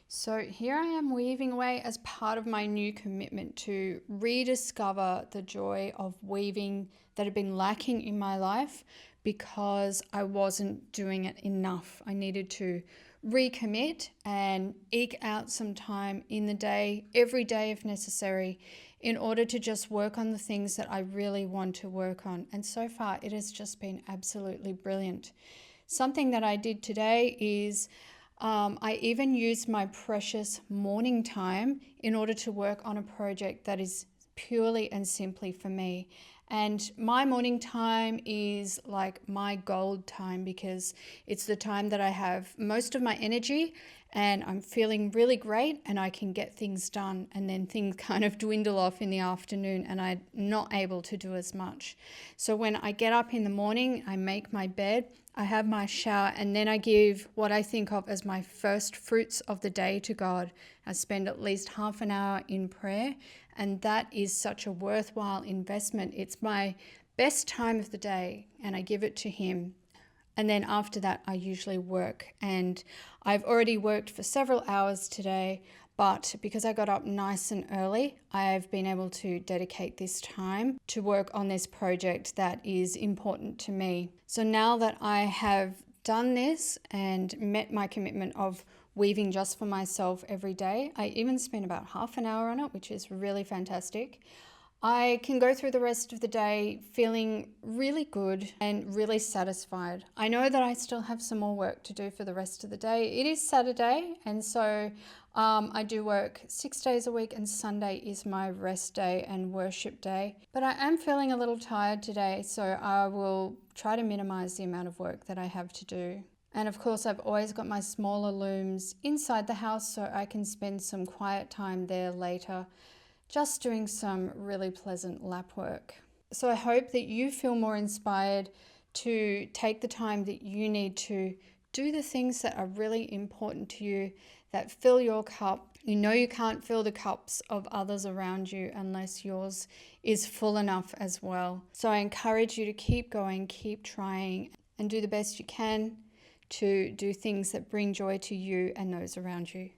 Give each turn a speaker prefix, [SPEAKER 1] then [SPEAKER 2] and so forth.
[SPEAKER 1] So here I am weaving away as part of my new commitment to rediscover the joy of weaving that had been lacking in my life because I wasn't doing it enough. I needed to recommit and eke out some time in the day, every day if necessary, in order to just work on the things that I really want to work on. And so far, it has just been absolutely brilliant. Something that I did today is I even used my precious morning time in order to work on a project that is purely and simply for me. And my morning time is like my gold time because it's the time that I have most of my energy and I'm feeling really great and I can get things done, and then things kind of dwindle off in the afternoon and I'm not able to do as much. So when I get up in the morning, I make my bed, I have my shower, and then I give what I think of as my first fruits of the day to God. I spend at least half an hour in prayer, and that is such a worthwhile investment. It's my best time of the day, and I give it to Him. And then after that, I usually work. And I've already worked for several hours today, but because I got up nice and early, I've been able to dedicate this time to work on this project that is important to me. So now that I have done this and met my commitment of weaving just for myself every day, I even spent about half an hour on it, which is really fantastic. I can go through the rest of the day feeling really good and really satisfied. I know that I still have some more work to do for the rest of the day. It is Saturday, and so I do work 6 days a week, and Sunday is my rest day and worship day. But I am feeling a little tired today, so I will try to minimize the amount of work that I have to do. And of course, I've always got my smaller looms inside the house so I can spend some quiet time there later, just doing some really pleasant lap work. So I hope that you feel more inspired to take the time that you need to do the things that are really important to you, that fill your cup. You know you can't fill the cups of others around you unless yours is full enough as well. So I encourage you to keep going, keep trying, and do the best you can to do things that bring joy to you and those around you.